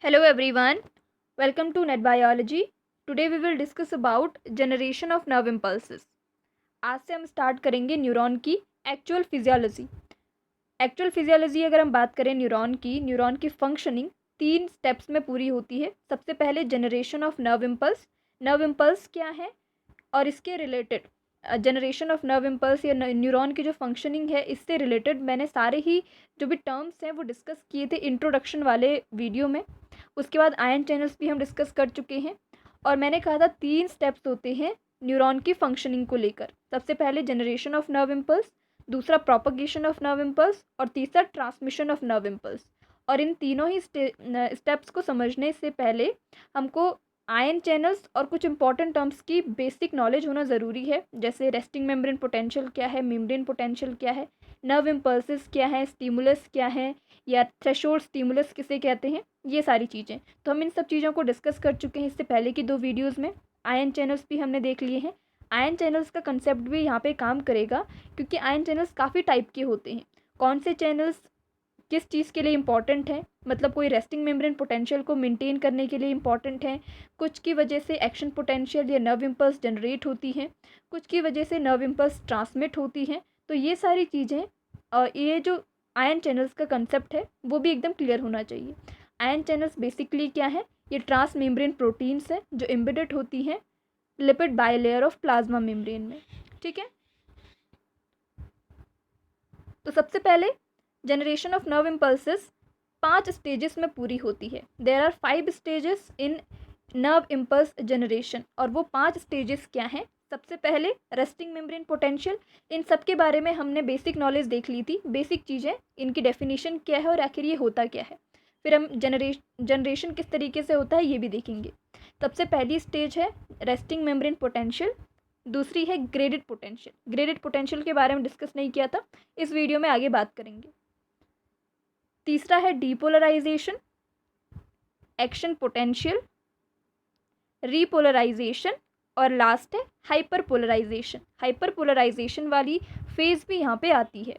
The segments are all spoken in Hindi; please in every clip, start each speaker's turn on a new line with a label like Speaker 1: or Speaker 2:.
Speaker 1: Hello everyone, welcome to Net Biology. Today we will discuss about generation of nerve impulses. आज से हम स्टार्ट करेंगे न्यूरॉन की एक्चुअल फिजियोलॉजी। एक्चुअल फिजियोलॉजी अगर हम बात करें न्यूरॉन की फंक्शनिंग 3 स्टेप्स में पूरी होती है। सबसे पहले जनरेशन ऑफ नर्व इम्पल्स क्या है और इसके related generation of nerve impulse या न्यूरॉन की जो फंक्शनिंग है इससे रिलेटेड मैंने सारे ही जो भी टर्म्स हैं वो डिस्कस किए थे इंट्रोडक्शन वाले वीडियो में। उसके बाद आयन चैनल्स भी हम डिस्कस कर चुके हैं और मैंने कहा था 3 स्टेप्स होते हैं न्यूरॉन की फंक्शनिंग को लेकर। सबसे पहले जनरेशन ऑफ नर्व इम्पल्स, दूसरा प्रोपगेशन ऑफ नर्व इम्पल्स और तीसरा ट्रांसमिशन ऑफ नर्व इम्पल्स। और इन तीनों ही स्टेप्स को समझने से पहले हमको आयन चैनल्स और कुछ इंपॉर्टेंट टर्म्स की बेसिक नॉलेज होना ज़रूरी है, जैसे रेस्टिंग मेम्ब्रेन पोटेंशियल क्या है, मेम्ब्रेन पोटेंशियल क्या है, नर्व इम्पल्सेस क्या है, स्टिमुलस क्या है या थ्रेशोल्ड स्टिमुलस किसे कहते हैं, ये सारी चीज़ें तो हम इन सब चीज़ों को डिस्कस कर चुके हैं इससे पहले की 2 वीडियोज़ में। आयन चैनल्स भी हमने देख लिए हैं। आयन चैनल्स का कंसेप्ट भी यहाँ पे काम करेगा क्योंकि आयन चैनल्स काफ़ी टाइप के होते हैं। कौन से चैनल्स किस चीज़ के लिए इंपॉर्टेंट है, मतलब कोई रेस्टिंग मेम्ब्रेन पोटेंशियल को मेंटेन करने के लिए इंपॉर्टेंट है, कुछ की वजह से एक्शन पोटेंशियल या नर्व इम्पल्स जनरेट होती हैं, कुछ की वजह से नर्व इम्पल्स ट्रांसमिट होती हैं। तो ये सारी चीज़ें ये जो आयन चैनल्स का कंसेप्ट है वो भी एकदम क्लियर होना चाहिए। आयन चैनल्स बेसिकली क्या है, ये ट्रांस मेम्ब्रेन प्रोटीन्स हैं जो एम्बेडेड होती हैं lipid bilayer of plasma membrane में। ठीक है, तो सबसे पहले generation of nerve impulses 5 stages में पूरी होती है। There are 5 stages in nerve impulse generation और वो 5 स्टेजेस क्या हैं। सबसे पहले रेस्टिंग मेम्ब्रेन पोटेंशियल, इन सब के बारे में हमने बेसिक नॉलेज देख ली थी, बेसिक चीज़ें, इनकी डेफिनेशन क्या है और आखिर ये होता क्या है। फिर हम जनरेशन किस तरीके से होता है ये भी देखेंगे। सबसे पहली स्टेज है रेस्टिंग मेम्ब्रेन पोटेंशियल, दूसरी है ग्रेडेड पोटेंशियल। ग्रेडेड पोटेंशियल के बारे में डिस्कस नहीं किया था, इस वीडियो में आगे बात करेंगे। तीसरा है डीपोलराइजेशन, एक्शन पोटेंशियल, रीपोलराइजेशन और लास्ट है हाइपरपोलराइजेशन। हाइपरपोलराइजेशन वाली फेज भी यहाँ पे आती है।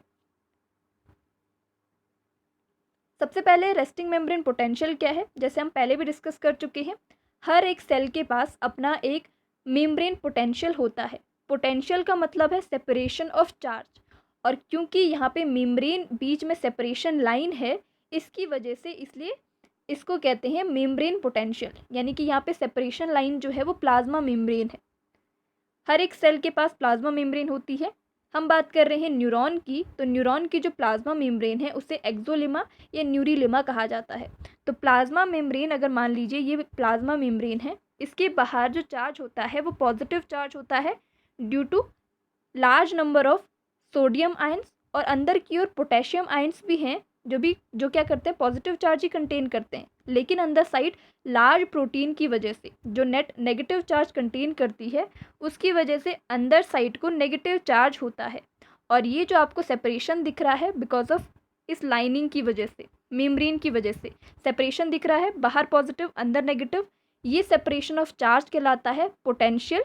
Speaker 1: सबसे पहले रेस्टिंग मेम्ब्रेन पोटेंशियल क्या है, जैसे हम पहले भी डिस्कस कर चुके हैं, हर एक सेल के पास अपना एक मेम्ब्रेन पोटेंशियल होता है। पोटेंशियल का मतलब है सेपरेशन ऑफ चार्ज, और क्योंकि यहाँ पे मेम्ब्रेन बीच में सेपरेशन लाइन है इसकी वजह से इसलिए इसको कहते हैं मेम्ब्रेन पोटेंशियल, यानी कि यहाँ पे सेपरेशन लाइन जो है वो प्लाज्मा मेम्ब्रेन है। हर एक सेल के पास प्लाज्मा मेम्ब्रेन होती है। हम बात कर रहे हैं न्यूरॉन की, तो न्यूरॉन की जो प्लाज्मा मेम्ब्रेन है उसे एक्सोलेमा या न्यूरीलेमा कहा जाता है। तो प्लाज्मा मेम्ब्रेन, अगर मान लीजिए ये प्लाज्मा मेम्ब्रेन है, इसके बाहर जो चार्ज होता है वो पॉजिटिव चार्ज होता है due to large number of sodium ions, और अंदर की ओर पोटेशियम आयंस भी हैं जो क्या करते हैं, पॉजिटिव चार्ज ही कंटेन करते हैं। लेकिन अंदर साइड लार्ज प्रोटीन की वजह से जो नेट नेगेटिव चार्ज कंटेन करती है उसकी वजह से अंदर साइड को नेगेटिव चार्ज होता है। और ये जो आपको सेपरेशन दिख रहा है बिकॉज ऑफ इस लाइनिंग की वजह से, मेम्ब्रेन की वजह से सेपरेशन दिख रहा है, बाहर पॉजिटिव अंदर नेगेटिव, ये सेपरेशन ऑफ चार्ज कहलाता है पोटेंशियल।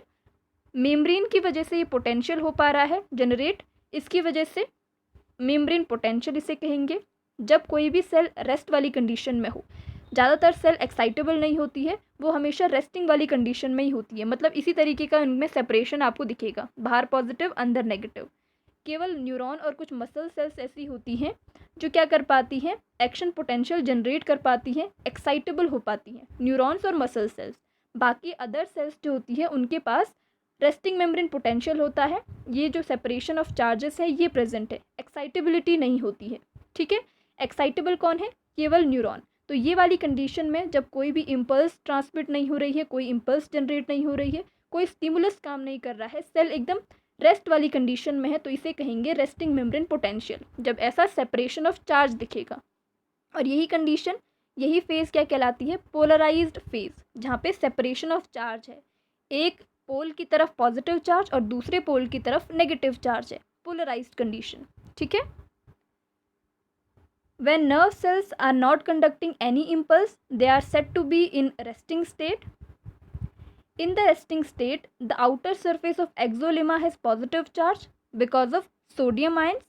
Speaker 1: मेम्ब्रेन की वजह से ये पोटेंशियल हो पा रहा है जनरेट, इसकी वजह से मेम्ब्रेन पोटेंशियल इसे कहेंगे। जब कोई भी सेल रेस्ट वाली कंडीशन में हो, ज़्यादातर सेल एक्साइटेबल नहीं होती है, वो हमेशा रेस्टिंग वाली कंडीशन में ही होती है, मतलब इसी तरीके का उनमें सेपरेशन आपको दिखेगा, बाहर पॉजिटिव अंदर नेगेटिव। केवल न्यूरॉन और कुछ मसल सेल्स ऐसी होती हैं जो क्या कर पाती हैं, एक्शन पोटेंशियल जनरेट कर पाती हैं, एक्साइटेबल हो पाती हैं, न्यूरॉन्स और मसल सेल्स। बाकी अदर सेल्स जो होती हैं उनके पास रेस्टिंग मेम्ब्रेन पोटेंशियल होता है, ये जो सेपरेशन ऑफ चार्जेस है ये प्रेजेंट है, एक्साइटेबिलिटी नहीं होती है। ठीक है, एक्साइटेबल कौन है, केवल न्यूरॉन। तो ये वाली कंडीशन में जब कोई भी इम्पल्स ट्रांसमिट नहीं हो रही है, कोई इम्पल्स जनरेट नहीं हो रही है, कोई स्टिमुलस काम नहीं कर रहा है, सेल एकदम रेस्ट वाली कंडीशन में है, तो इसे कहेंगे रेस्टिंग मेम्ब्रेन पोटेंशियल, जब ऐसा सेपरेशन ऑफ चार्ज दिखेगा। और यही कंडीशन, यही फेज़ क्या कहलाती है, पोलराइज्ड फेज़, जहाँ पे सेपरेशन ऑफ चार्ज है, एक पोल की तरफ पॉजिटिव चार्ज और दूसरे पोल की तरफ नेगेटिव चार्ज है, पोलराइज्ड कंडीशन। ठीक है, when nerve cells are not conducting any impulse they are said to be in resting state. In the resting state the outer surface of exolemma has positive charge because of sodium ions,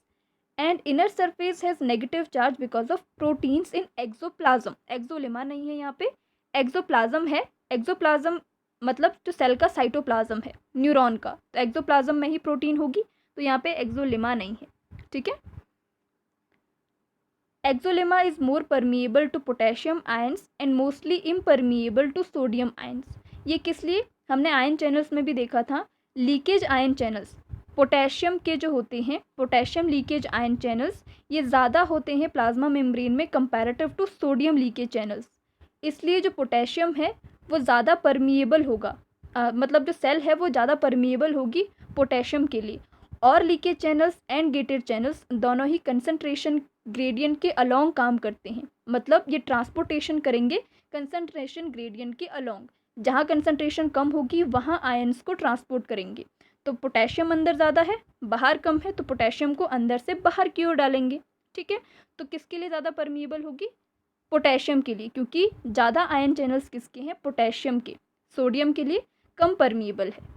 Speaker 1: and inner surface has negative charge because of proteins in axoplasm, axolemma नहीं है यहाँ पे, एक्सोप्लाज्म है। एक्सोप्लाज्म मतलब जो सेल का साइटोप्लाज्म है न्यूरॉन का, तो एक्सोप्लाज्म में ही प्रोटीन होगी, तो यहाँ पे एक्सोलेमा नहीं है, ठीक है। Axolemma is more permeable to potassium ions and mostly impermeable to sodium ions. ये किस लिए, हमने आयन चैनल्स में भी देखा था, लीकेज आयन चैनल्स पोटेशियम के जो होते हैं, पोटेशियम लीकेज आयन चैनल्स ये ज़्यादा होते हैं प्लाज्मा मेम्ब्रेन में comparative to sodium leakage channels. इसलिए जो पोटेशियम है वो ज़्यादा परमिएबल होगा, मतलब जो सेल है वो ज़्यादा परमिएबल होगी पोटेशियम के लिए। और leakage channels and gated channels दोनों ही कंसंट्रेशन ग्रेडियंट के अलोंग काम करते हैं, मतलब ये ट्रांसपोर्टेशन करेंगे कंसंट्रेशन ग्रेडियंट के अलोंग, जहाँ कंसंट्रेशन कम होगी वहाँ आयंस को ट्रांसपोर्ट करेंगे। तो पोटेशियम अंदर ज़्यादा है, बाहर कम है, तो पोटेशियम को अंदर से बाहर की ओर डालेंगे, ठीक है। तो किसके लिए ज़्यादा परमिएबल होगी, पोटेशियम के लिए, क्योंकि ज़्यादा आयन चैनल्स किसके हैं, पोटेशियम के, सोडियम के लिए कम परमिएबल है।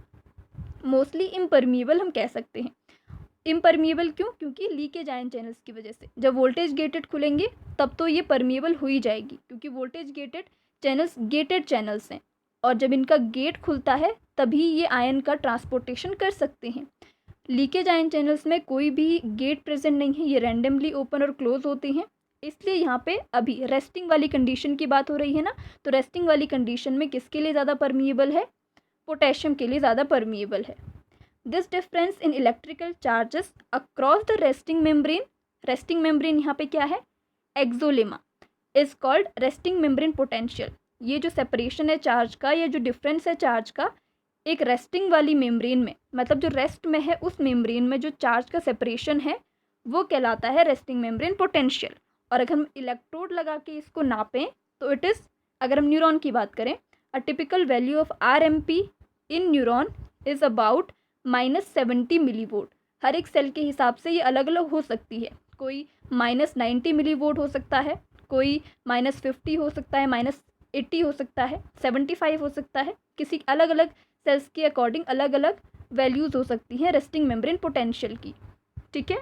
Speaker 1: मोस्टली इम्परमिएबल हम कह सकते हैं। इम्परमिएबल क्यों, क्योंकि लीकेज आयन चैनल्स की वजह से। जब वोल्टेज गेटेड खुलेंगे तब तो ये परमिएबल हो ही जाएगी, क्योंकि voltage gated channels gated channels हैं, और जब इनका गेट खुलता है तभी ये आयन का ट्रांसपोर्टेशन कर सकते हैं। लीकेज आयन चैनल्स में कोई भी गेट प्रेजेंट नहीं है, ये रैंडमली ओपन और क्लोज होते हैं। इसलिए यहाँ पे अभी रेस्टिंग वाली कंडीशन की बात हो रही है ना, तो रेस्टिंग वाली कंडीशन में किसके लिए ज़्यादा परमिएबल है, पोटेशियम के लिए ज़्यादा परमिएबल है। This difference in electrical charges across the resting membrane, resting membrane यहाँ पे क्या है, axolemma, is called resting membrane potential. ये जो सेपरेशन है चार्ज का, या जो डिफरेंस है चार्ज का एक रेस्टिंग वाली मेम्ब्रेन में, मतलब जो रेस्ट में है उस मेम्ब्रेन में जो चार्ज का सेपरेशन है वो कहलाता है रेस्टिंग मेम्ब्रेन पोटेंशियल। और अगर हम इलेक्ट्रोड लगा के इसको नापें तो इट इज़, अगर हम न्यूरॉन की बात करें, a typical value of RMP in neuron is about -70 millivolt. हर एक सेल के हिसाब से ये अलग अलग हो सकती है, कोई -90 मिलीवोल्ट हो सकता है, कोई -50 हो सकता है, -80 हो सकता है, 75 हो सकता है, किसी अलग अलग सेल्स के अकॉर्डिंग अलग अलग वैल्यूज़ हो सकती हैं रेस्टिंग मेम्ब्रेन पोटेंशियल की, ठीक है।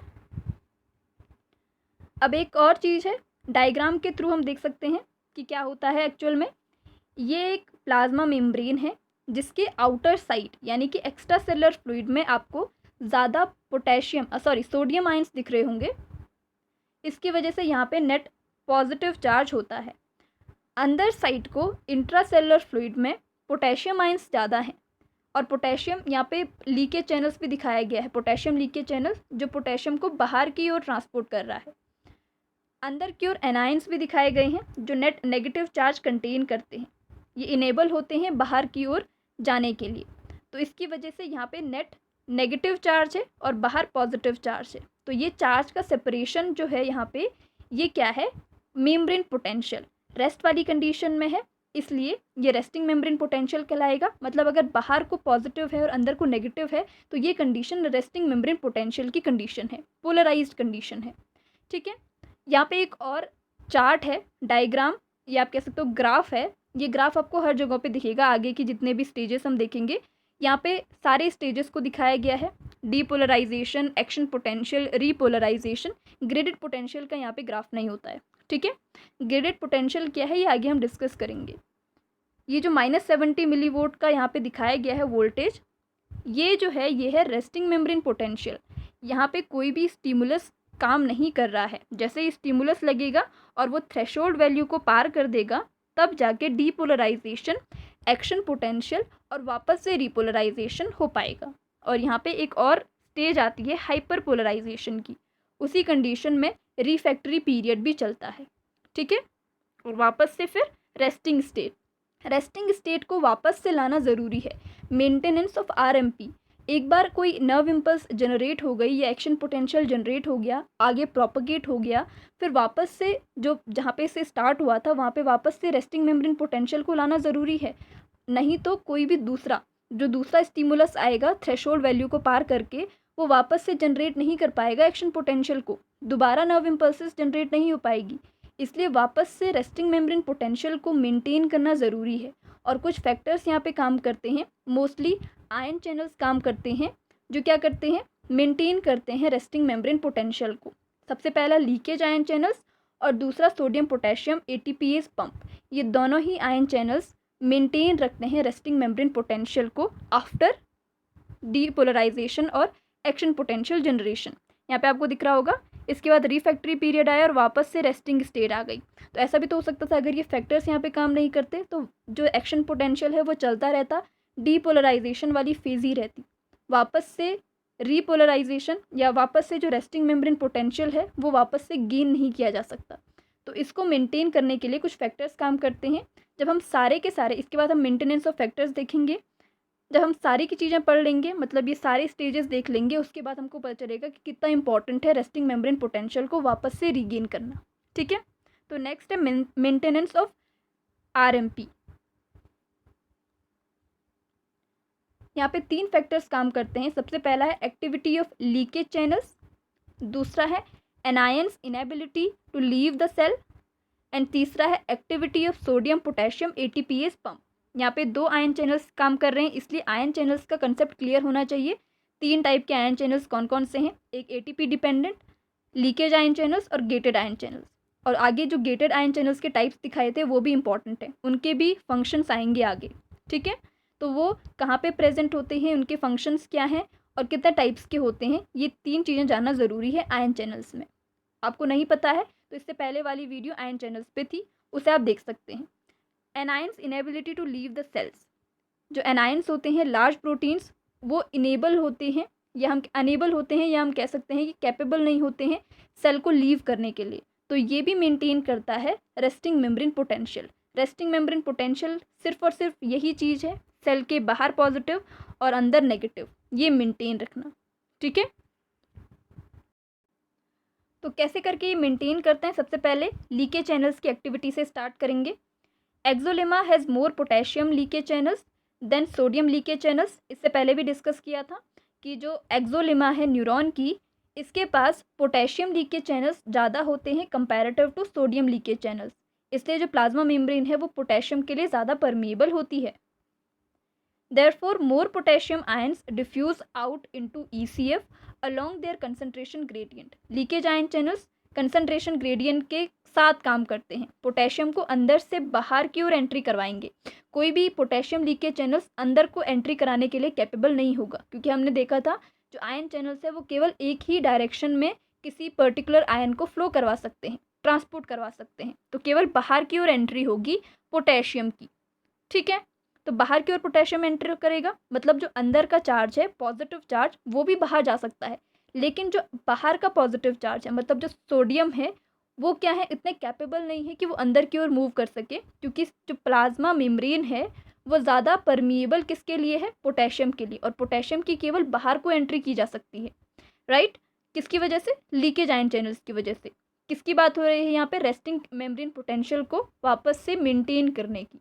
Speaker 1: अब एक और चीज़ है, डायग्राम के थ्रू हम देख सकते हैं कि क्या होता है एक्चुअल में। ये एक प्लाज्मा मेम्ब्रेन है जिसके आउटर साइड यानी कि एक्स्ट्रा सेलुलर फ्लूइड में आपको ज़्यादा सोडियम आयंस दिख रहे होंगे। इसकी वजह से यहाँ पे नेट पॉजिटिव चार्ज होता है। अंदर साइड को इंट्रा सेलुलर फ्लूइड में पोटेशियम आयंस ज़्यादा हैं, और पोटेशियम यहाँ पे लीकेज चैनल्स भी दिखाया गया है, पोटेशियम लीकेज चैनल्स जो पोटेशियम को बाहर की ओर ट्रांसपोर्ट कर रहा है। अंदर की ओर एनायंस भी दिखाए गए हैं जो नेट नेगेटिव चार्ज कंटेन करते हैं, ये इनेबल होते हैं बाहर की ओर जाने के लिए। तो इसकी वजह से यहाँ पे नेट नेगेटिव चार्ज है और बाहर पॉजिटिव चार्ज है। तो ये चार्ज का सेपरेशन जो है यहाँ पे, ये क्या है, मेम्ब्रेन पोटेंशियल, रेस्ट वाली कंडीशन में है, इसलिए ये रेस्टिंग मेम्ब्रेन पोटेंशियल कहलाएगा। मतलब अगर बाहर को पॉजिटिव है और अंदर को नेगेटिव है तो ये कंडीशन रेस्टिंग मेम्ब्रेन पोटेंशियल की कंडीशन है, पोलराइज्ड कंडीशन है, ठीक है। यहाँ पे एक और चार्ट है, डायग्राम, या आप कह सकते हो ग्राफ है। ये ग्राफ आपको हर जगह पे दिखेगा, आगे की जितने भी स्टेजेस हम देखेंगे यहाँ पे सारे स्टेजेस को दिखाया गया है। Depolarisation, action potential, repolarisation. Graded potential का यहाँ पे ग्राफ नहीं होता है, ठीक है। ग्रेडेड पोटेंशियल क्या है ये आगे हम डिस्कस करेंगे। ये जो -70 मिलीवोल्ट का यहाँ पे दिखाया गया है वोल्टेज, ये जो है ये है रेस्टिंग मेम्ब्रेन पोटेंशियल। यहाँ पे कोई भी स्टिमुलस काम नहीं कर रहा है। जैसे ही स्टिमुलस लगेगा और वो थ्रेशोल्ड वैल्यू को पार कर देगा तब जाके डीपोलराइजेशन, एक्शन पोटेंशियल और वापस से रिपोलराइजेशन हो पाएगा। और यहाँ पे एक और स्टेज आती है हाइपर पोलराइजेशन की, उसी कंडीशन में रिफैक्टरी पीरियड भी चलता है, ठीक है। और वापस से फिर रेस्टिंग स्टेट, रेस्टिंग स्टेट को वापस से लाना ज़रूरी है। मेंटेनेंस ऑफ RMP, एक बार कोई नर्व इम्पल्स जनरेट हो गई या एक्शन पोटेंशियल जनरेट हो गया, आगे प्रोपगेट हो गया, फिर वापस से जो जहाँ पे से स्टार्ट हुआ था वहाँ पे वापस से रेस्टिंग मेम्ब्रेन पोटेंशियल को लाना ज़रूरी है। नहीं तो कोई भी दूसरा स्टिमुलस आएगा थ्रेशोल्ड वैल्यू को पार करके, वो वापस से जनरेट नहीं कर पाएगा एक्शन पोटेंशियल को, दोबारा नर्व इम्पल्सेस जनरेट नहीं हो पाएगी। इसलिए वापस से रेस्टिंग मेम्ब्रेन पोटेंशियल को मेंटेन करना ज़रूरी है। और कुछ फैक्टर्स यहाँ पे काम करते हैं, मोस्टली आयन चैनल्स काम करते हैं, जो क्या करते हैं, मेंटेन करते हैं रेस्टिंग मेम्ब्रेन पोटेंशियल को। सबसे पहला लीकेज आयन चैनल्स और दूसरा सोडियम पोटेशियम ATPase पंप। ये दोनों ही आयन चैनल्स मेंटेन रखते हैं रेस्टिंग मेम्ब्रेन पोटेंशियल को आफ्टर डीपोलराइजेशन और एक्शन पोटेंशियल जनरेशन। यहाँ पे आपको दिख रहा होगा, इसके बाद रिफैक्टरी पीरियड आया और वापस से रेस्टिंग स्टेट आ गई। तो ऐसा भी तो हो सकता था, अगर ये फैक्टर्स यहाँ पे काम नहीं करते तो जो एक्शन पोटेंशियल है वो चलता रहता, डीपोलराइजेशन वाली फेज ही रहती, वापस से रीपोलराइजेशन या वापस से जो रेस्टिंग मेम्ब्रेन पोटेंशियल है वो वापस से गेन नहीं किया जा सकता। तो इसको मेंटेन करने के लिए कुछ फैक्टर्स काम करते हैं। जब हम सारे के सारे, इसके बाद हम मेंटेनेंस ऑफ फैक्टर्स देखेंगे, जब हम सारी की चीज़ें पढ़ लेंगे, मतलब ये सारे स्टेजेस देख लेंगे, उसके बाद हमको पता चलेगा कि कितना इंपॉर्टेंट है रेस्टिंग मेम्ब्रेन पोटेंशियल को वापस से रीगेन करना। ठीक है, तो नेक्स्ट है मेंटेनेंस ऑफ RMP। यहाँ पे 3 फैक्टर्स काम करते हैं। सबसे पहला है एक्टिविटी ऑफ लीकेज चैनल्स, दूसरा है anions inability to leave the cell, and तीसरा है activity of sodium potassium ATPase pump. यहाँ पे 2 आयन चैनल्स काम कर रहे हैं, इसलिए आयन चैनल्स का कंसेप्ट क्लियर होना चाहिए। 3 टाइप के आयन चैनल्स कौन कौन से हैं, एक ATP dependent, leakage ion channels और गेटेड आयन चैनल्स। और आगे जो गेटेड आयन चैनल्स के टाइप्स दिखाए थे वो भी इंपॉर्टेंट है, उनके भी फंक्शंस आएंगे आगे। ठीक है, तो वो कहाँ पे प्रेजेंट होते हैं, उनके फंक्शंस क्या हैं और कितने टाइप्स के होते हैं, ये 3 चीज़ें जानना ज़रूरी है आयन चैनल्स में। आपको नहीं पता है तो इससे पहले वाली वीडियो आयन चैनल्स पे थी, उसे आप देख सकते हैं। Anions inability to leave the cells, जो एनायंस होते हैं लार्ज प्रोटीन्स, वो इनेबल होते हैं या हम अनेबल होते हैं या हम कह सकते हैं कि कैपेबल नहीं होते हैं सेल को लीव करने के लिए। तो ये भी मेंटेन करता है resting membrane potential. Resting membrane potential सिर्फ और सिर्फ यही चीज़ है, सेल के बाहर पॉजिटिव और अंदर नेगेटिव, ये मेंटेन रखना। ठीक है, तो कैसे करके ये मेंटेन करते हैं, सबसे पहले लीकेज चैनल्स की एक्टिविटी से स्टार्ट करेंगे। Axolemma has more potassium leakage channels than sodium leakage channels. इससे पहले भी डिस्कस किया था कि जो एक्सोलेमा है न्यूरॉन की, इसके पास पोटेशियम लीकेज चैनल्स ज़्यादा होते हैं comparative to sodium leakage channels, इसलिए जो प्लाज्मा मेम्ब्रेन है वो पोटेशियम के लिए ज़्यादा परमिएबल होती है। Therefore, more potassium ions diffuse out into ECF along their concentration gradient. Leakage ion channels concentration gradient के साथ काम करते हैं, पोटेशियम को अंदर से बाहर की ओर एंट्री करवाएंगे। कोई भी पोटेशियम लीकेज चैनल्स अंदर को एंट्री कराने के लिए कैपेबल नहीं होगा, क्योंकि हमने देखा था जो आयन चैनल्स है वो केवल एक ही डायरेक्शन में किसी पर्टिकुलर आयन को फ्लो करवा सकते हैं, ट्रांसपोर्ट करवा सकते हैं। तो केवल बाहर की ओर एंट्री होगी पोटेशियम की। ठीक है, तो बाहर की ओर पोटेशियम एंटर करेगा, मतलब जो अंदर का चार्ज है पॉजिटिव चार्ज वो भी बाहर जा सकता है, लेकिन जो बाहर का पॉजिटिव चार्ज है मतलब जो सोडियम है वो क्या है, इतने कैपेबल नहीं है कि वो अंदर की ओर मूव कर सके, क्योंकि जो प्लाज्मा मेम्ब्रेन है वो ज़्यादा परमिएबल किसके लिए है, पोटेशियम के लिए, और पोटेशियम की केवल बाहर को एंट्री की जा सकती है। राइट, किसकी वजह से, लीकेज आयन चैनल्स की वजह से। किसकी बात हो रही है यहाँ पे, रेस्टिंग मेम्ब्रेन पोटेंशियल को वापस से मेंटेन करने की।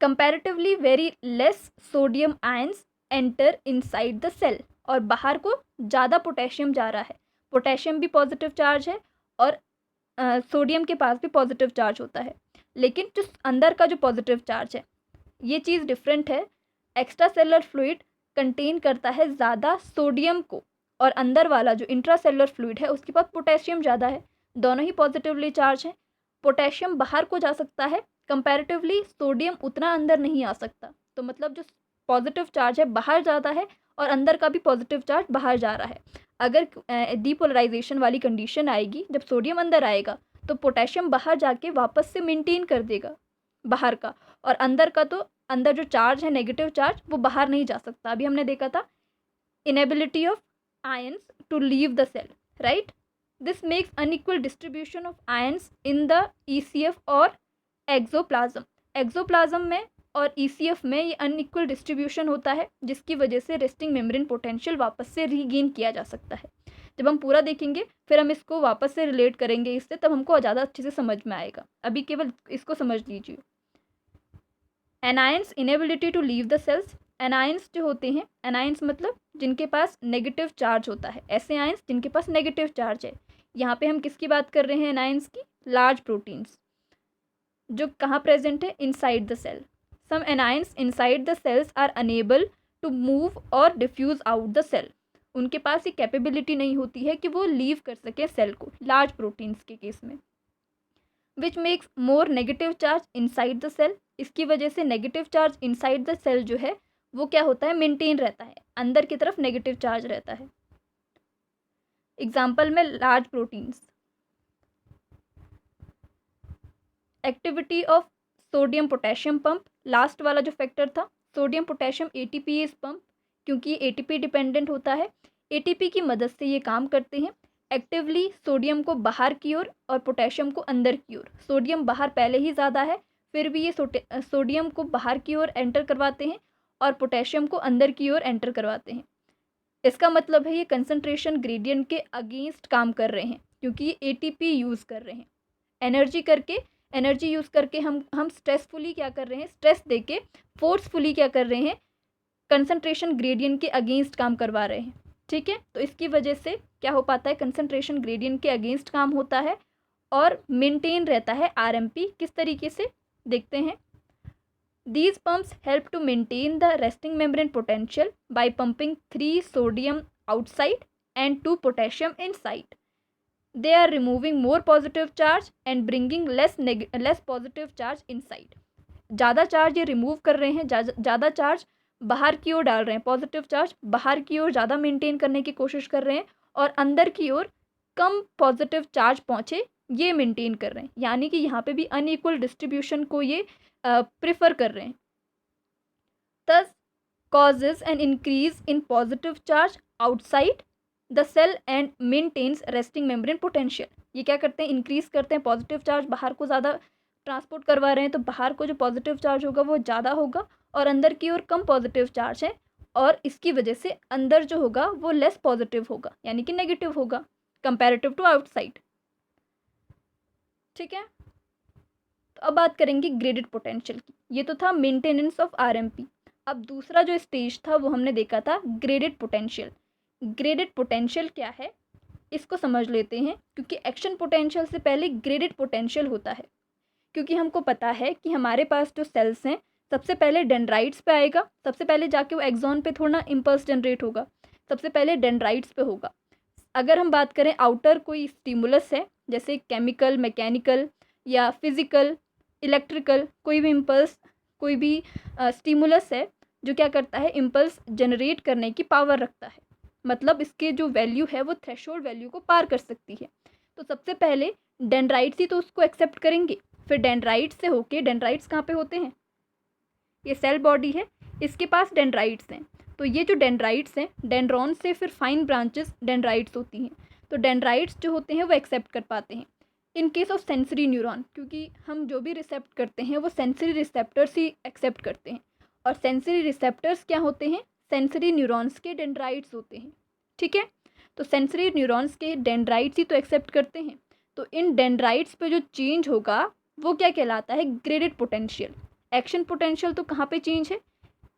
Speaker 1: Comparatively very less sodium ions enter inside the cell, और बाहर को ज़्यादा पोटेशियम जा रहा है, पोटेशियम भी पॉजिटिव चार्ज है और सोडियम के पास भी पॉजिटिव चार्ज होता है, लेकिन जो अंदर का जो पॉजिटिव चार्ज है ये चीज़ डिफरेंट है। एक्स्ट्रा सेलुलर फ्लूइड कंटेन करता है ज़्यादा सोडियम को, और अंदर वाला जो इंट्रासेलुलर फ्लूइड है उसके पास पोटेशियम ज़्यादा है, दोनों ही पॉजिटिवली चार्ज है। पोटेशियम बाहर को जा सकता है, कंपैरेटिवली सोडियम उतना अंदर नहीं आ सकता। तो मतलब जो पॉजिटिव चार्ज है बाहर जाता है और अंदर का भी पॉजिटिव चार्ज बाहर जा रहा है। अगर डीपोलराइजेशन वाली कंडीशन आएगी, जब सोडियम अंदर आएगा तो पोटेशियम बाहर जाके वापस से मेंटेन कर देगा बाहर का, और अंदर का तो अंदर जो चार्ज है नेगेटिव चार्ज वो बाहर नहीं जा सकता। अभी हमने देखा था inability of ions to leave the cell, right. This makes unequal distribution of ions in the ECF और एक्सोप्लाज्म। एक्सोप्लाज्म में और ECF में ये अनइक्वल डिस्ट्रीब्यूशन होता है, जिसकी वजह से रेस्टिंग मेम्ब्रेन पोटेंशियल वापस से रीगेन किया जा सकता है। जब हम पूरा देखेंगे फिर हम इसको वापस से रिलेट करेंगे इससे, तब हमको ज़्यादा अच्छे से समझ में आएगा। अभी केवल इसको समझ लीजिए। Anions inability to leave the cells. Anions जो होते हैं, एनायंस मतलब जिनके पास नेगेटिव चार्ज होता है, ऐसे आयंस जिनके पास नेगेटिव चार्ज है। यहाँ पे हम किसकी बात कर रहे हैं, एनायंस की, लार्ज प्रोटीन्स जो कहाँ प्रेजेंट है, inside the cell. Some anions inside the cells are unable to move और डिफ्यूज आउट द सेल। उनके पास ये कैपेबिलिटी नहीं होती है कि वो लीव कर सके सेल को, लार्ज प्रोटीन्स के केस में। Which makes more negative charge inside the cell, इसकी वजह से negative charge inside the cell जो है वो क्या होता है, मेंटेन रहता है, अंदर की तरफ नेगेटिव चार्ज रहता है। एग्जाम्पल में large proteins, activity of sodium potassium pump, last वाला जो फैक्टर था सोडियम पोटेशियम एटीपीएस पंप, क्योंकि एटीपी डिपेंडेंट होता है, एटीपी की मदद से ये काम करते हैं एक्टिवली सोडियम को बाहर की ओर और पोटेशियम को अंदर की ओर। सोडियम बाहर पहले ही ज़्यादा है, फिर भी ये सोडियम को बाहर की ओर एंटर करवाते हैं और पोटेशियम को अंदर की ओर एंटर करवाते हैं। इसका मतलब है ये कंसंट्रेशन ग्रेडियंट के अगेंस्ट काम कर रहे हैं, क्योंकि ये एटीपी यूज़ कर रहे हैं। एनर्जी यूज़ करके हम स्ट्रेसफुली क्या कर रहे हैं, स्ट्रेस देके फोर्सफुली क्या कर रहे हैं, कंसंट्रेशन ग्रेडियंट के अगेंस्ट काम करवा रहे हैं। ठीक है, तो इसकी वजह से क्या हो पाता है, कंसंट्रेशन ग्रेडियंट के अगेंस्ट काम होता है और मेंटेन रहता है आरएमपी। किस तरीके से देखते हैं, These pumps help to maintain the resting membrane potential by pumping 3 sodium outside and 2 potassium inside. They are removing more positive charge and bringing less positive charge inside. ज़्यादा चार्ज ये रिमूव कर रहे हैं, ज़्यादा चार्ज बाहर की ओर डाल रहे हैं, पॉजिटिव चार्ज बाहर की ओर ज़्यादा मेंटेन करने की कोशिश कर रहे हैं और अंदर की ओर कम पॉजिटिव चार्ज पहुँचे ये मेंटेन कर रहे हैं। यानी कि यहाँ पे भी अनइक्वल डिस्ट्रीब्यूशन को ये प्रिफर कर रहे हैं। Thus causes an increase in positive charge outside the cell and maintains resting membrane potential. ये क्या करते हैं, इंक्रीज करते हैं पॉजिटिव चार्ज, बाहर को ज़्यादा ट्रांसपोर्ट करवा रहे हैं तो बाहर को जो पॉजिटिव चार्ज होगा वो ज़्यादा होगा और अंदर की ओर कम पॉजिटिव चार्ज है और इसकी वजह से अंदर जो होगा वो लेस पॉजिटिव होगा, यानी कि नेगेटिव होगा कंपैरेटिव टू आउटसाइड। ठीक है, तो अब बात करेंगे ग्रेडेड पोटेंशियल की। ये तो था मेंटेनेंस ऑफ आरएमपी। अब दूसरा जो स्टेज था वो हमने देखा था ग्रेडेड पोटेंशियल। ग्रेडेड पोटेंशियल क्या है इसको समझ लेते हैं, क्योंकि एक्शन पोटेंशियल से पहले ग्रेडेड पोटेंशियल होता है। क्योंकि हमको पता है कि हमारे पास जो सेल्स हैं सबसे पहले डेंड्राइट्स पे आएगा, सबसे पहले जाके वो एक्सॉन पे थोड़ा इम्पल्स जनरेट होगा, सबसे पहले डेंड्राइट्स पे होगा। अगर हम बात करें आउटर कोई स्टिमुलस है जैसे केमिकल, मैकेनिकल या फिजिकल, इलेक्ट्रिकल, कोई भी इम्पल्स, कोई भी स्टिमुलस है जो क्या करता है, इम्पल्स जनरेट करने की पावर रखता है, मतलब इसके जो वैल्यू है वो थ्रेशोल्ड वैल्यू को पार कर सकती है। तो सबसे पहले डेंड्राइट्स ही तो उसको एक्सेप्ट करेंगे, फिर डेंड्राइट्स से होके, डेंड्राइट्स कहाँ पे होते हैं, ये सेल बॉडी है, इसके पास डेंड्राइट्स हैं। तो ये जो डेंड्राइट्स हैं, डेंड्रॉन से फिर फाइन ब्रांचेस डेंड्राइट्स होती हैं, तो डेंड्राइट्स जो होते हैं वो एक्सेप्ट कर पाते हैं। In case of sensory neuron, क्योंकि हम जो भी रिसेप्ट करते हैं वो सेंसरी रिसेप्टर्स ही एक्सेप्ट करते हैं, और सेंसरी रिसेप्टर्स क्या होते हैं, सेंसरी न्यूरॉन्स के डेंड्राइट्स होते हैं। ठीक है, तो सेंसरी न्यूरॉन्स के डेंड्राइट्स ही तो एक्सेप्ट करते हैं। तो इन डेंड्राइट्स पे जो चेंज होगा वो क्या कहलाता है, ग्रेडेड पोटेंशियल। एक्शन पोटेंशियल तो कहाँ पे चेंज है,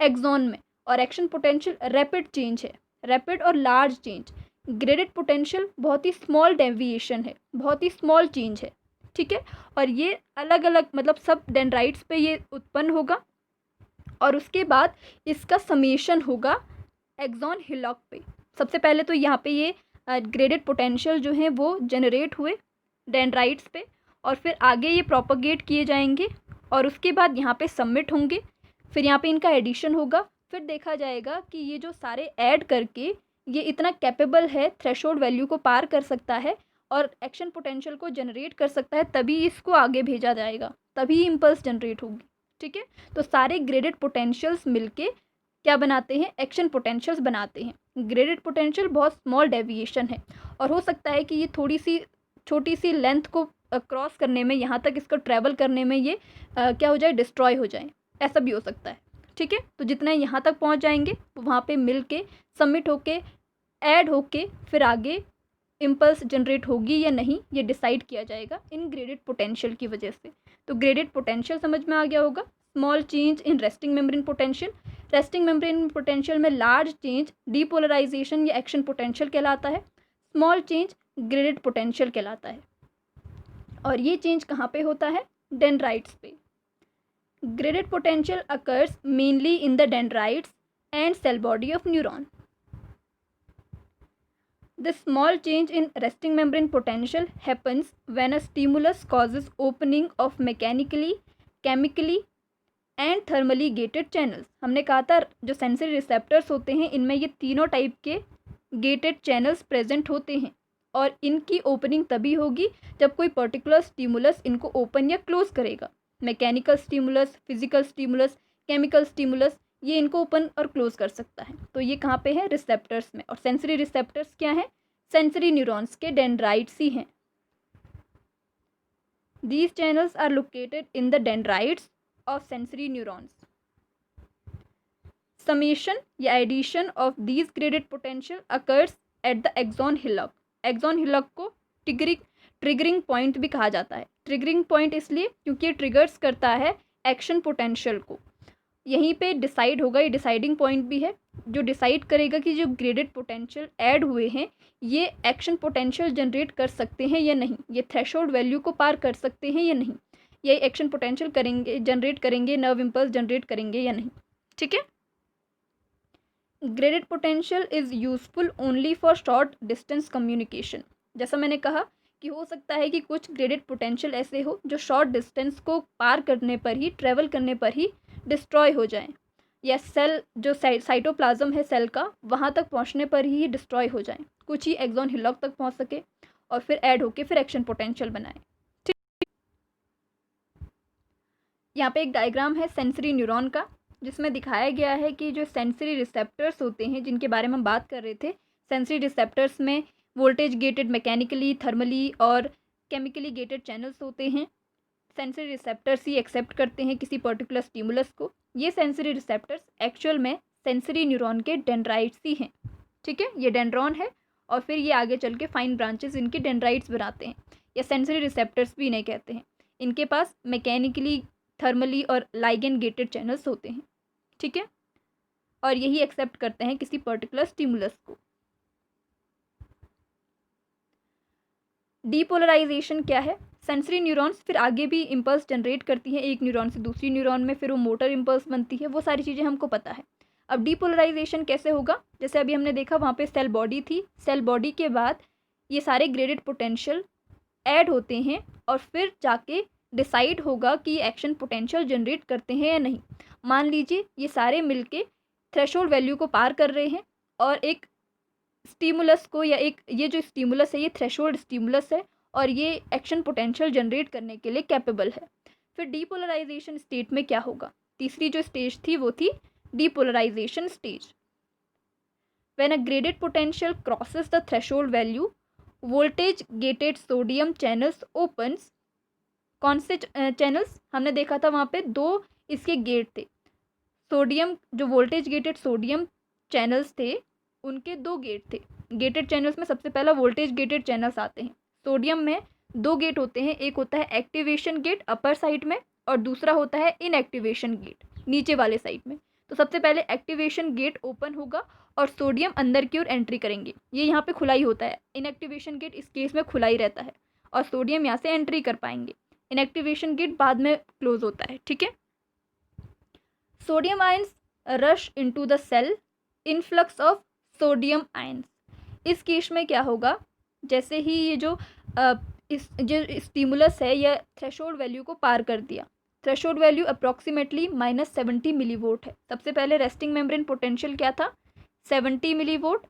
Speaker 1: एक्सॉन में, और एक्शन पोटेंशियल रैपिड चेंज है, रैपिड और लार्ज चेंज। ग्रेडेड पोटेंशियल बहुत ही स्मॉल डेविएशन है, बहुत ही स्मॉल चेंज है। ठीक है, और ये अलग अलग मतलब सब डेंड्राइट्स पे ये उत्पन्न होगा और उसके बाद इसका समेशन होगा एक्सॉन हिलॉक पे। सबसे पहले तो यहाँ पे ये ग्रेडेड पोटेंशियल जो हैं वो जनरेट हुए डेंड्राइट्स पे और फिर आगे ये प्रोपगेट किए जाएंगे और उसके बाद यहाँ पे सबमिट होंगे, फिर यहाँ पे इनका एडिशन होगा, फिर देखा जाएगा कि ये जो सारे ऐड करके ये इतना कैपेबल है, थ्रेशोल्ड वैल्यू को पार कर सकता है और एक्शन पोटेंशियल को जनरेट कर सकता है, तभी इसको आगे भेजा जाएगा, तभी इम्पल्स जनरेट होगी। ठीक है, तो सारे ग्रेडेड पोटेंशियल्स मिलके क्या बनाते हैं, एक्शन पोटेंशियल्स बनाते हैं। ग्रेडेड पोटेंशियल बहुत स्मॉल डेविएशन है और हो सकता है कि ये थोड़ी सी छोटी सी लेंथ को क्रॉस करने में, यहाँ तक इसको ट्रैवल करने में ये क्या हो जाए, डिस्ट्रॉय हो जाए, ऐसा भी हो सकता है। ठीक है, तो जितना यहाँ तक पहुँच जाएंगे वहाँ पे मिल के सबमिट होके ऐड होके फिर आगे इम्पल्स जनरेट होगी या नहीं ये डिसाइड किया जाएगा इन ग्रेडेड पोटेंशियल की वजह से। तो ग्रेडेड पोटेंशियल समझ में आ गया होगा। Small change in resting membrane potential, resting membrane potential में लार्ज चेंज डीपोलराइजेशन या एक्शन पोटेंशियल कहलाता है, स्मॉल चेंज ग्रेडेड पोटेंशियल कहलाता है। और ये चेंज कहाँ पे होता है, डेंड्राइट्स पे। Graded potential occurs mainly in the dendrites and cell body of neuron. This small change in resting membrane potential happens when a stimulus causes opening of mechanically, chemically and thermally gated channels. हमने कहा था जो सेंसरी रिसेप्टर्स होते हैं इनमें ये तीनों टाइप के गेटेड चैनल्स प्रेजेंट होते हैं और इनकी ओपनिंग तभी होगी जब कोई पर्टिकुलर स्टिमुलस इनको ओपन या क्लोज करेगा. Mechanical stimulus, physical stimulus, chemical stimulus, ये इनको ओपन और क्लोज कर सकता है. तो ये कहाँ पे है? रिसेप्टर्स में. और सेंसरी रिसेप्टर्स क्या है? सेंसरी न्यूरॉन्स के डेंड्राइट्स ही हैं. These channels are located in the dendrites of sensory neurons. Summation या addition of these graded potential occurs at the axon hillock. Axon hillock को ट्रिगरिंग पॉइंट भी कहा जाता है. ट्रिगरिंग पॉइंट इसलिए क्योंकि ये ट्रिगर्स करता है एक्शन पोटेंशियल को. यहीं पे डिसाइड होगा, ये डिसाइडिंग पॉइंट भी है जो डिसाइड करेगा कि जो ग्रेडेड पोटेंशियल ऐड हुए हैं ये एक्शन पोटेंशियल जनरेट कर सकते हैं या नहीं, ये थ्रेशोल्ड वैल्यू को पार कर सकते हैं या नहीं, ये एक्शन पोटेंशियल करेंगे, जनरेट करेंगे, नर्व इम्पल्स जनरेट करेंगे या नहीं. ठीक है. Graded potential is useful only for short distance communication. जैसा मैंने कहा कि हो सकता है कि कुछ ग्रेडेड पोटेंशियल ऐसे हो जो शॉर्ट डिस्टेंस को पार करने पर ही, ट्रेवल करने पर ही डिस्ट्रॉय हो जाएं, या सेल जो साइटोप्लाज्म है सेल का वहाँ तक पहुँचने पर ही डिस्ट्रॉय हो जाएं. कुछ ही एक्सॉन हिलॉक तक पहुँच सके और फिर ऐड होके फिर एक्शन पोटेंशियल बनाए. ठीक. यहाँ पे एक डायग्राम है सेंसरी न्यूरॉन का जिसमें दिखाया गया है कि जो सेंसरी रिसेप्टर्स होते हैं जिनके बारे में हम बात कर रहे थे, सेंसरी रिसेप्टर्स में वोल्टेज गेटेड, मैकेनिकली, थर्मली और केमिकली गेटेड चैनल्स होते हैं. सेंसरी रिसेप्टर्स ही एक्सेप्ट करते हैं किसी पर्टिकुलर स्टिमुलस को. ये सेंसरी रिसेप्टर्स एक्चुअल में सेंसरी न्यूरॉन के डेंड्राइट्स ही हैं. ठीक है. ये डेंड्रॉन है और फिर ये आगे चल के फाइन ब्रांचेस इनके डेंड्राइट्स बनाते हैं, या सेंसरी रिसेप्टर्स भी इन्हें कहते हैं. इनके पास मैकेनिकली, थर्मली और लाइगेंड गेटेड चैनल्स होते हैं. ठीक है. और यही एक्सेप्ट करते हैं किसी पर्टिकुलर स्टिमुलस को. डीपोलराइजेशन क्या है? सेंसरी न्यूरॉन्स फिर आगे भी इम्पल्स जनरेट करती हैं एक न्यूरॉन से दूसरी न्यूरॉन में, फिर वो मोटर इम्पल्स बनती है, वो सारी चीज़ें हमको पता है. अब डीपोलराइजेशन कैसे होगा? जैसे अभी हमने देखा वहाँ पे सेल बॉडी थी, सेल बॉडी के बाद ये सारे ग्रेडेड पोटेंशियल ऐड होते हैं और फिर जाके डिसाइड होगा कि एक्शन पोटेंशियल जनरेट करते हैं या नहीं. मान लीजिए ये सारे मिलके थ्रेशोल्ड वैल्यू को पार कर रहे हैं और एक स्टिमुलस को, या एक ये जो स्टिमुलस है ये थ्रेशोल्ड स्टिमुलस है और ये एक्शन पोटेंशियल जनरेट करने के लिए कैपेबल है. फिर डीपोलराइजेशन स्टेट में क्या होगा? तीसरी जो स्टेज थी वो थी depolarisation stage. When a graded potential crosses the threshold value, voltage gated sodium channels opens. कौन से चैनल्स? हमने देखा था वहाँ पे दो इसके गेट थे. सोडियम, जो वोल्टेज गेटेड सोडियम चैनल्स थे उनके दो गेट थे. गेटेड चैनल्स में सबसे पहला वोल्टेज गेटेड चैनल्स आते हैं. सोडियम में दो गेट होते हैं, एक होता है एक्टिवेशन गेट अपर साइड में और दूसरा होता है इनएक्टिवेशन गेट नीचे वाले साइड में. तो सबसे पहले एक्टिवेशन गेट ओपन होगा और सोडियम अंदर की ओर एंट्री करेंगे. ये यहाँ पे खुला ही होता है. इनएक्टिवेशन गेट इस केस में खुला ही रहता है और सोडियम यहाँ से एंट्री कर पाएंगे. इनएक्टिवेशन गेट बाद में क्लोज होता है. ठीक है. Sodium ions rush into the cell, influx of sodium ions. इस केस में क्या होगा? जैसे ही ये जो स्टिमुलस है या थ्रेशोल्ड वैल्यू को पार कर दिया. थ्रेशोल्ड वैल्यू अप्रॉक्सीमेटली -70 मिलीवोल्ट है. सबसे पहले रेस्टिंग मेम्ब्रेन पोटेंशियल क्या था? 70 मिलीवोल्ट.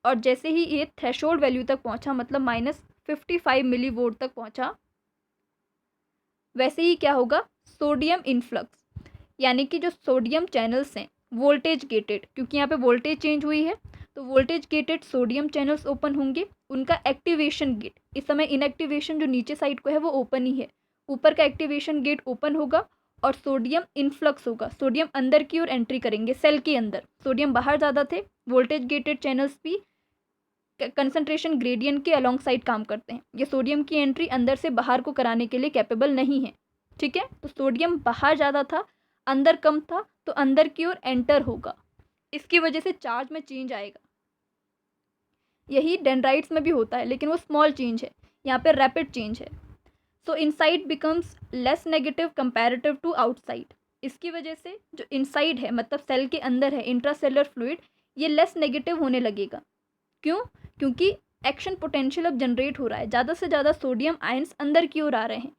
Speaker 1: और जैसे ही ये थ्रेशोल्ड वैल्यू तक पहुंचा, मतलब -55 मिलीवोल्ट तक पहुंचा, वैसे ही क्या होगा? सोडियम इनफ्लक्स, यानी कि जो सोडियम चैनल्स हैं वोल्टेज गेटेड, क्योंकि यहाँ पे वोल्टेज चेंज हुई है तो voltage gated sodium channels open होंगे. उनका एक्टिवेशन गेट, इस समय इनएक्टिवेशन जो नीचे साइड को है वो ओपन ही है, ऊपर का एक्टिवेशन गेट ओपन होगा और सोडियम इनफ्लक्स होगा. सोडियम अंदर की ओर एंट्री करेंगे सेल के अंदर. सोडियम बाहर ज़्यादा थे. वोल्टेज गेटेड चैनल्स भी कंसंट्रेशन ग्रेडियंट के अलॉन्ग साइड काम करते हैं. ये सोडियम की एंट्री अंदर से बाहर को कराने के लिए कैपेबल नहीं है. ठीक है. तो सोडियम बाहर ज़्यादा था, अंदर कम था, तो अंदर की ओर एंटर होगा. इसकी वजह से चार्ज में चेंज आएगा. यही डेंड्राइट्स में भी होता है लेकिन वो स्मॉल चेंज है, यहाँ पे रैपिड चेंज है. So inside becomes less negative comparative to outside. इसकी वजह से जो इनसाइड है, मतलब सेल के अंदर है, इंट्रासेलुलर फ्लूइड, ये लेस नेगेटिव होने लगेगा क्यों? क्योंकि एक्शन पोटेंशियल अब जनरेट हो रहा है, ज़्यादा से ज़्यादा सोडियम आयंस अंदर की ओर आ रहे हैं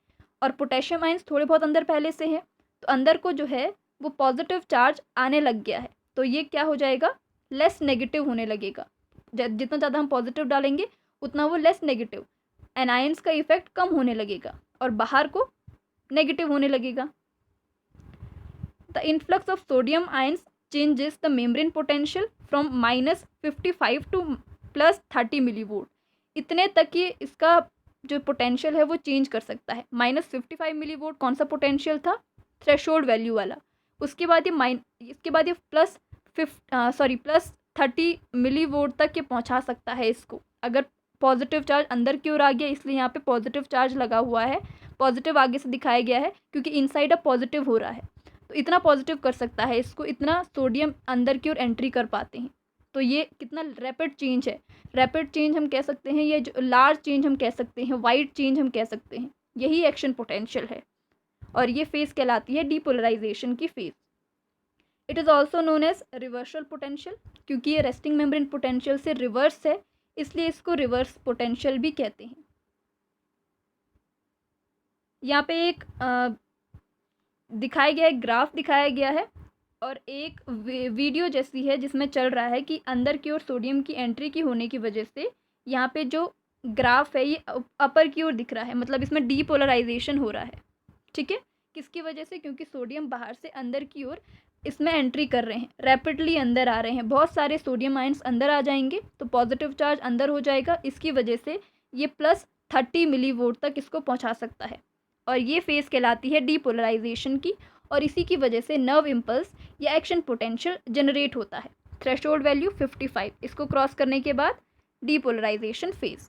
Speaker 1: और पोटेशियम आयंस थोड़े बहुत अंदर पहले से हैं, तो अंदर को जो है वो पॉजिटिव चार्ज आने लग गया है, तो ये क्या हो जाएगा, लेस नेगेटिव होने लगेगा। जितना ज़्यादा हम पॉजिटिव डालेंगे उतना वो लेस नेगेटिव, एनायंस का इफेक्ट कम होने लगेगा और बाहर को नेगेटिव होने लगेगा। The influx of sodium ions changes the membrane potential from -55 to +30 millivolt. इतने तक ये इसका जो पोटेंशियल है वो चेंज कर सकता है। -55 मिलीवोल्ट कौन सा पोटेंशियल था, थ्रेशोल्ड वैल्यू वाला। उसके बाद ये +30 मिलीवोल्ट तक ये पहुंचा सकता है इसको, अगर पॉजिटिव चार्ज अंदर की ओर आ गया, इसलिए यहाँ पे पॉजिटिव चार्ज लगा हुआ है, पॉजिटिव आगे से दिखाया गया है क्योंकि इनसाइड अब पॉजिटिव हो रहा है, तो इतना पॉजिटिव कर सकता है इसको, इतना सोडियम अंदर की ओर एंट्री कर पाते हैं। तो ये कितना रैपिड चेंज है, रैपिड चेंज हम कह सकते हैं, ये जो लार्ज चेंज हम कह सकते हैं, वाइड चेंज हम कह सकते हैं, यही एक्शन पोटेंशियल है और ये फेज कहलाती है डीपोलराइजेशन की phase. It is also known as reversal potential, क्योंकि ये रेस्टिंग मेम्ब्रेन पोटेंशियल से रिवर्स है, इसलिए इसको रिवर्स पोटेंशियल भी कहते हैं। यहाँ पे एक दिखाया गया है, ग्राफ दिखाया गया है और एक वीडियो जैसी है जिसमें चल रहा है कि अंदर की ओर सोडियम की एंट्री की होने की वजह से यहाँ पे जो ग्राफ है ये अपर की ओर दिख रहा है, मतलब इसमें डीपोलराइजेशन हो रहा है। ठीक है, किसकी वजह से? क्योंकि सोडियम बाहर से अंदर की ओर इसमें एंट्री कर रहे हैं, रैपिडली अंदर आ रहे हैं, बहुत सारे सोडियम आयंस अंदर आ जाएंगे तो पॉजिटिव चार्ज अंदर हो जाएगा, इसकी वजह से ये +30 मिलीवोल्ट तक इसको पहुँचा सकता है और ये फेज़ कहलाती है डीपोलराइजेशन की और इसी की वजह से नर्व इम्पल्स या एक्शन पोटेंशियल जनरेट होता है। थ्रेशोल्ड वैल्यू 55, इसको क्रॉस करने के बाद depolarisation phase.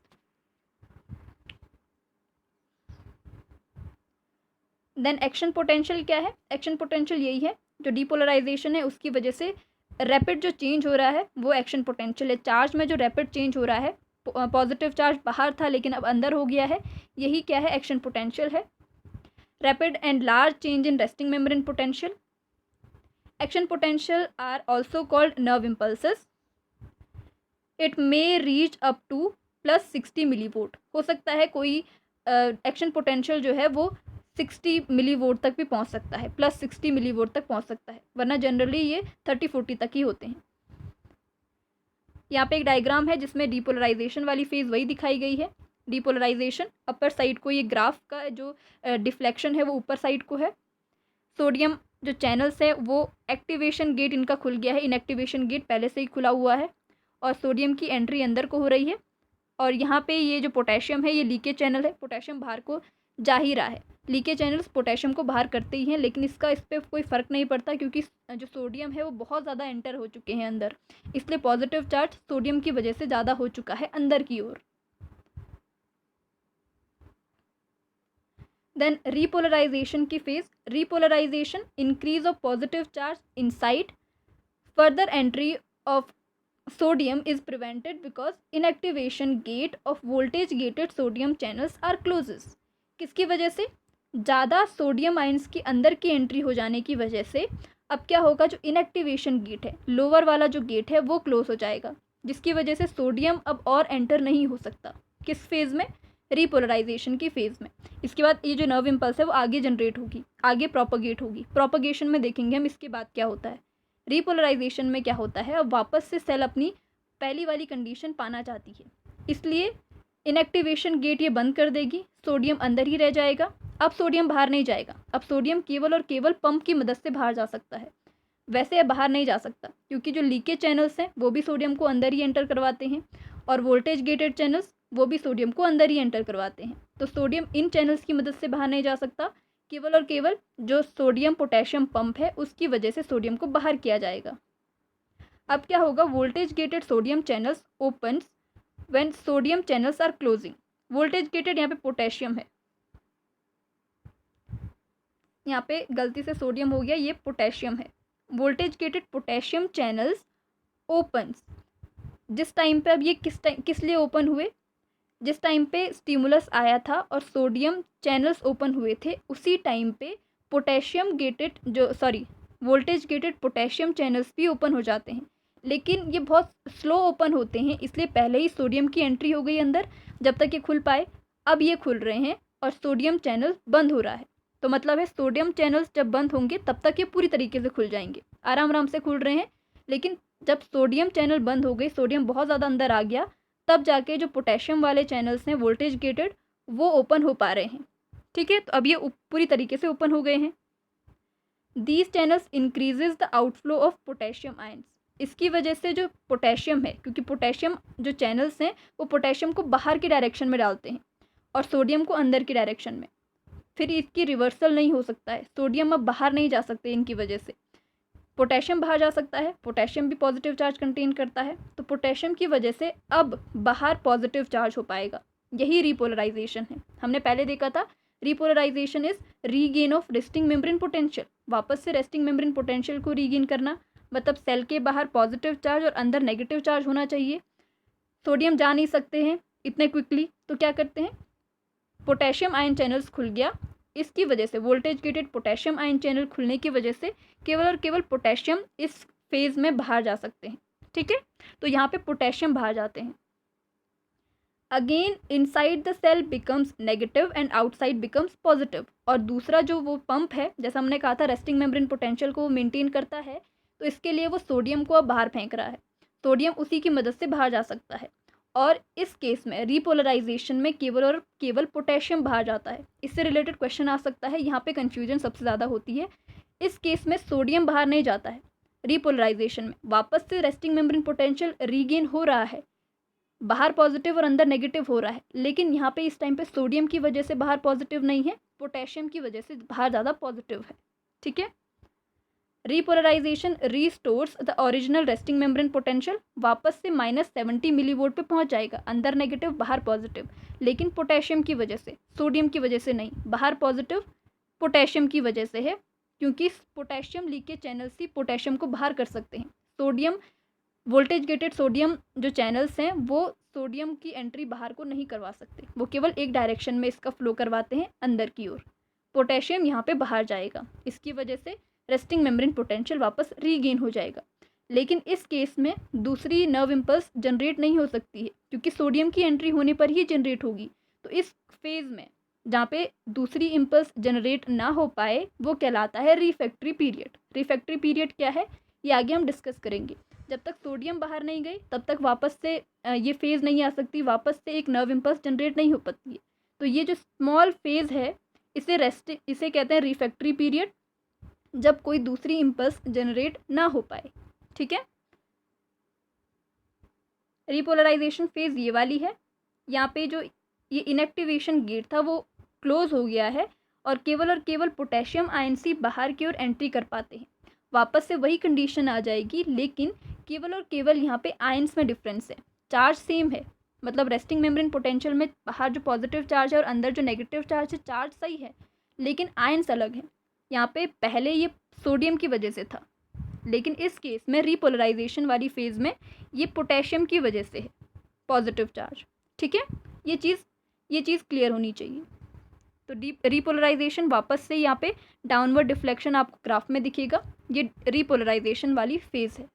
Speaker 1: Then action potential क्या है? एक्शन पोटेंशियल यही है, जो डीपोलराइजेशन है उसकी वजह से रैपिड जो चेंज हो रहा है वो एक्शन पोटेंशियल है। चार्ज में जो रैपिड चेंज हो रहा है, पॉजिटिव चार्ज बाहर था लेकिन अब अंदर हो गया है, यही क्या है? एक्शन पोटेंशियल है। Rapid and large change in resting membrane potential. Action potential are also called nerve impulses. It may reach up to +60 millivolt. हो सकता है कोई एक्शन पोटेंशियल जो है वो 60 मिलीवोल्ट तक भी पहुंच सकता है, +60 मिलीवोल्ट तक पहुंच सकता है, वरना जनरली ये 30-40 तक ही होते हैं। यहाँ पे एक डायग्राम है जिसमें डीपोलराइजेशन वाली फेज़ वही दिखाई गई है। डीपोलराइजेशन अपर साइड को, ये ग्राफ का जो डिफ्लेक्शन है वो ऊपर साइड को है। सोडियम जो चैनल्स है वो एक्टिवेशन गेट इनका खुल गया है, इनएक्टिवेशन गेट पहले से ही खुला हुआ है और सोडियम की एंट्री अंदर को हो रही है। और यहाँ पे ये जो पोटेशियम है ये लीकेज चैनल है, पोटेशियम बाहर को जा ही रहा है। लीकेज चैनल्स पोटेशियम को बाहर करते ही हैं, लेकिन इस पर कोई फ़र्क नहीं पड़ता क्योंकि जो सोडियम है वो बहुत ज़्यादा एंटर हो चुके हैं अंदर, इसलिए पॉजिटिव चार्ज सोडियम की वजह से ज़्यादा हो चुका है अंदर की ओर। देन repolarization की phase. repolarization, increase of positive charge inside, further entry of sodium is prevented because inactivation gate of voltage gated sodium channels are closes। किसकी वजह से? ज़्यादा सोडियम आयंस की अंदर की एंट्री हो जाने की वजह से अब क्या होगा, जो इनएक्टिवेशन गेट है, लोअर वाला जो गेट है वो क्लोज हो जाएगा, जिसकी वजह से सोडियम अब और एंटर नहीं हो सकता। किस फेज़ में? रिपोलराइजेशन की फेज़ में। इसके बाद ये जो नर्व इम्पल्स है वो आगे जनरेट होगी, आगे प्रोपगेट होगी। प्रोपगेशन में देखेंगे हम इसके बाद क्या होता है। रिपोलराइजेशन में क्या होता है, अब वापस से सेल अपनी पहली वाली कंडीशन पाना चाहती है, इसलिए इनएक्टिवेशन गेट ये बंद कर देगी, सोडियम अंदर ही रह जाएगा। अब सोडियम बाहर नहीं जाएगा, अब सोडियम केवल और केवल पंप की मदद से बाहर जा सकता है, वैसे अब बाहर नहीं जा सकता क्योंकि जो लीकेज चैनल्स हैं वो भी सोडियम को अंदर ही एंटर करवाते हैं और वोल्टेज गेटेड चैनल्स वो भी सोडियम को अंदर ही एंटर करवाते हैं। तो सोडियम इन चैनल्स की मदद से बाहर नहीं जा सकता, केवल और केवल जो सोडियम पोटेशियम पंप है उसकी वजह से सोडियम को बाहर किया जाएगा। अब क्या होगा, voltage gated sodium channels opens when sodium channels are closing. Voltage gated यहाँ पे पोटेशियम है, यहाँ पे गलती से सोडियम हो गया, ये पोटेशियम है। Voltage gated potassium channels opens, जिस टाइम पे, अब ये किस लिए ओपन हुए, जिस टाइम पे स्टिमुलस आया था और सोडियम चैनल्स ओपन हुए थे उसी टाइम पे potassium gated voltage gated potassium channels भी ओपन हो जाते हैं। लेकिन ये बहुत स्लो ओपन होते हैं, इसलिए पहले ही सोडियम की एंट्री हो गई अंदर जब तक ये खुल पाए। अब ये खुल रहे हैं और सोडियम चैनल बंद हो रहा है, तो मतलब है सोडियम चैनल्स जब बंद होंगे तब तक ये पूरी तरीके से खुल जाएंगे, आराम आराम से खुल रहे हैं। लेकिन जब सोडियम चैनल बंद हो गई, सोडियम बहुत ज़्यादा अंदर आ गया, तब जाके जो पोटेशियम वाले चैनल्स हैं वोल्टेज गेटेड, वो ओपन हो पा रहे हैं। ठीक है, तो अब ये पूरी तरीके से ओपन हो गए हैं। These channels increases the outflow of potassium ions. इसकी वजह से जो पोटेशियम है, क्योंकि पोटेशियम जो चैनल्स हैं वो पोटेशियम को बाहर की डायरेक्शन में डालते हैं और सोडियम को अंदर की डायरेक्शन में, फिर इसकी रिवर्सल नहीं हो सकता है, सोडियम अब बाहर नहीं जा सकते इनकी वजह से। पोटेशियम बाहर जा सकता है, पोटेशियम भी पॉजिटिव चार्ज कंटेन करता है, तो पोटेशियम की वजह से अब बाहर पॉजिटिव चार्ज हो पाएगा। यही रिपोलराइजेशन है। हमने पहले देखा था repolarisation is regain of resting membrane potential, वापस से रेस्टिंग मेम्ब्रेन पोटेंशियल को रीगेन करना, मतलब सेल के बाहर पॉजिटिव चार्ज और अंदर नेगेटिव चार्ज होना चाहिए। सोडियम जा नहीं सकते हैं इतने क्विकली, तो क्या करते हैं, पोटेशियम आयन चैनल्स खुल गया, इसकी वजह से voltage gated potassium ion channel खुलने की वजह से केवल और केवल पोटेशियम इस फेज में बाहर जा सकते हैं। ठीक है, तो यहाँ पे पोटेशियम बाहर जाते हैं। Again inside the cell becomes negative and outside becomes positive. और दूसरा जो वो पंप है, जैसा हमने कहा था रेस्टिंग मेम्ब्रेन पोटेंशियल को मेंटेन करता है, तो इसके लिए वो सोडियम को अब बाहर फेंक रहा है, सोडियम उसी की मदद से बाहर जा सकता है। और इस केस में रिपोलराइजेशन में केवल और केवल पोटेशियम बाहर जाता है। इससे रिलेटेड क्वेश्चन आ सकता है, यहाँ पे कन्फ्यूजन सबसे ज़्यादा होती है। इस केस में सोडियम बाहर नहीं जाता है, रिपोलराइजेशन में वापस से रेस्टिंग मेम्ब्रेन पोटेंशियल रीगेन हो रहा है, बाहर पॉजिटिव और अंदर नेगेटिव हो रहा है, लेकिन यहाँ पे इस टाइम पे सोडियम की वजह से बाहर पॉजिटिव नहीं है, पोटेशियम की वजह से बाहर ज़्यादा पॉजिटिव है। ठीक है, repolarization restores the original resting membrane potential, वापस से -70 मिलीवोल्ट पे पहुंच जाएगा, अंदर नेगेटिव बाहर पॉजिटिव, लेकिन पोटेशियम की वजह से, सोडियम की वजह से नहीं। बाहर पॉजिटिव पोटेशियम की वजह से है, क्योंकि पोटेशियम लीकेज चैनल्स ही पोटेशियम को बाहर कर सकते हैं। सोडियम वोल्टेज गेटेड सोडियम जो चैनल्स हैं वो सोडियम की एंट्री बाहर को नहीं करवा सकते, वो केवल एक डायरेक्शन में इसका फ्लो करवाते हैं अंदर की ओर। पोटेशियम यहाँ पे बाहर जाएगा, इसकी वजह से रेस्टिंग मेम्ब्रेन पोटेंशियल वापस रीगेन हो जाएगा। लेकिन इस केस में दूसरी नर्व इम्पल्स जनरेट नहीं हो सकती है, क्योंकि सोडियम की एंट्री होने पर ही जनरेट होगी। तो इस फेज़ में जहाँ पे दूसरी इम्पल्स जनरेट ना हो पाए, वो कहलाता है रिफैक्ट्री पीरियड। रिफैक्ट्री पीरियड क्या है, ये आगे हम डिस्कस करेंगे। जब तक सोडियम बाहर नहीं गई तब तक वापस से ये फेज़ नहीं आ सकती, वापस से एक नर्व इम्पल्स जनरेट नहीं हो पाती है। तो ये जो स्मॉल फेज़ है, इसे कहते हैं रिफैक्ट्री पीरियड, जब कोई दूसरी इम्पल्स जनरेट ना हो पाए। ठीक है, रिपोलराइजेशन फेज़ ये वाली है। यहाँ पे जो ये इनएक्टिवेशन गेट था वो क्लोज हो गया है और केवल पोटेशियम आयन ही बाहर की ओर एंट्री कर पाते हैं। वापस से वही कंडीशन आ जाएगी, लेकिन केवल और केवल यहाँ पे आयंस में डिफरेंस है, चार्ज सेम है। मतलब रेस्टिंग मेम्ब्रेन पोटेंशियल में बाहर जो पॉजिटिव चार्ज है और अंदर जो नेगेटिव चार्ज है, चार्ज सही है, लेकिन आयंस अलग है। यहाँ पे पहले ये सोडियम की वजह से था, लेकिन इस केस में रिपोलराइजेशन वाली फेज़ में ये पोटेशियम की वजह से है पॉजिटिव चार्ज। ठीक है, ये चीज़ क्लियर होनी चाहिए। तो रिपोलराइजेशन वापस से यहाँ पे डाउनवर्ड डिफ्लेक्शन आपको ग्राफ में दिखेगा, ये रिपोलराइजेशन वाली फेज़ है।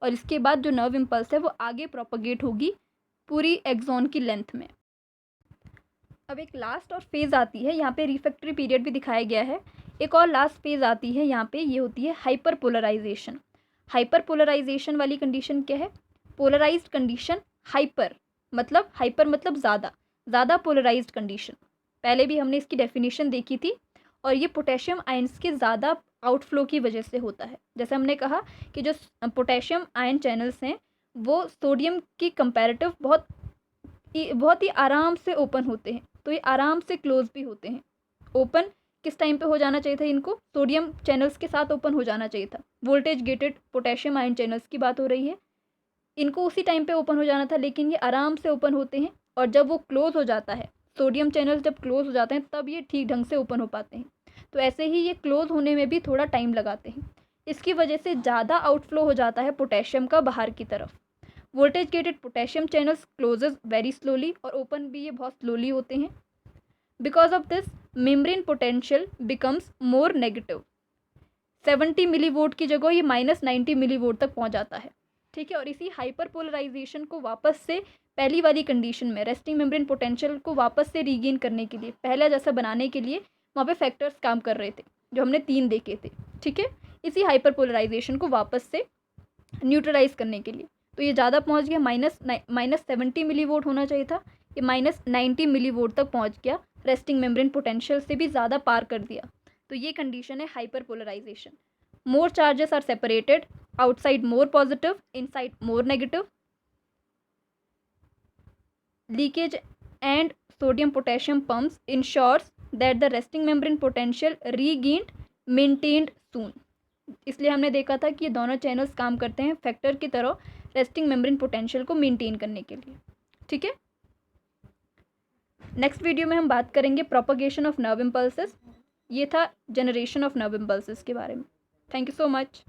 Speaker 1: और इसके बाद जो नर्व इम्पल्स है वो आगे प्रोपगेट होगी पूरी एक्सॉन की लेंथ में। अब एक लास्ट और फेज़ आती है, यहाँ पे रिफैक्ट्री पीरियड भी दिखाया गया है। एक और लास्ट फेज़ आती है यहाँ पे, ये होती है हाइपर पोलराइजेशन। हाइपर पोलराइजेशन वाली कंडीशन क्या है, पोलराइज्ड कंडीशन, हाइपर मतलब ज़्यादा पोलराइज्ड कंडीशन। पहले भी हमने इसकी डेफिनेशन देखी थी, और ये पोटेशियम आयंस के ज़्यादा आउटफ्लो की वजह से होता है। जैसे हमने कहा कि जो पोटेशियम आयन चैनल्स हैं वो सोडियम की कंपैरेटिव बहुत ही आराम से ओपन होते हैं, तो ये आराम से क्लोज भी होते हैं। ओपन किस टाइम पे हो जाना चाहिए था, इनको सोडियम चैनल्स के साथ ओपन हो जाना चाहिए था। Voltage gated potassium ion channels की बात हो रही है, इनको उसी टाइम पे ओपन हो जाना था, लेकिन ये आराम से ओपन होते हैं। और जब वो क्लोज हो जाता है, सोडियम चैनल्स जब क्लोज हो जाते हैं, तब ये ठीक ढंग से ओपन हो पाते हैं। तो ऐसे ही ये क्लोज होने में भी थोड़ा टाइम लगाते हैं। इसकी वजह से ज़्यादा आउटफ्लो हो जाता है पोटेशियम का बाहर की तरफ। Voltage gated potassium channels closes very slowly, और ओपन भी ये बहुत स्लोली होते हैं। Because of this membrane potential becomes more negative. 70 millivolt की जगह ये -90 मिलीवोल्ट तक पहुंच जाता है। ठीक है। और इसी हाइपरपोलराइजेशन को वापस से पहली वाली कंडीशन में रेस्टिंग मेम्ब्रेन पोटेंशियल को वापस से रीगेन करने के लिए, पहला जैसा बनाने के लिए वहाँ पे फैक्टर्स काम कर रहे थे जो हमने 3 देखे थे। ठीक है, इसी हाइपरपोलराइजेशन को वापस से न्यूट्रलाइज करने के लिए। तो ये ज़्यादा पहुँच गया, -70 मिलीवोल्ट होना चाहिए था, ये -90 मिलीवोल्ट तक पहुँच गया, रेस्टिंग मेम्ब्रेन पोटेंशियल से भी ज़्यादा पार कर दिया। तो ये कंडीशन है hyperpolarisation. More charges are separated, outside more positive, inside more negative. Leakage and sodium potassium pumps ensures that the resting membrane potential regained maintained soon. इसलिए हमने देखा था कि ये दोनों चैनल्स काम करते हैं फैक्टर की तरह रेस्टिंग मेम्ब्रेन पोटेंशियल को मेंटेन करने के लिए। ठीक है, नेक्स्ट वीडियो में हम बात करेंगे प्रोपगेशन ऑफ नर्व इम्पल्सेस। ये था जनरेशन ऑफ नर्व इम्पल्सेस के बारे में। Thank you so much.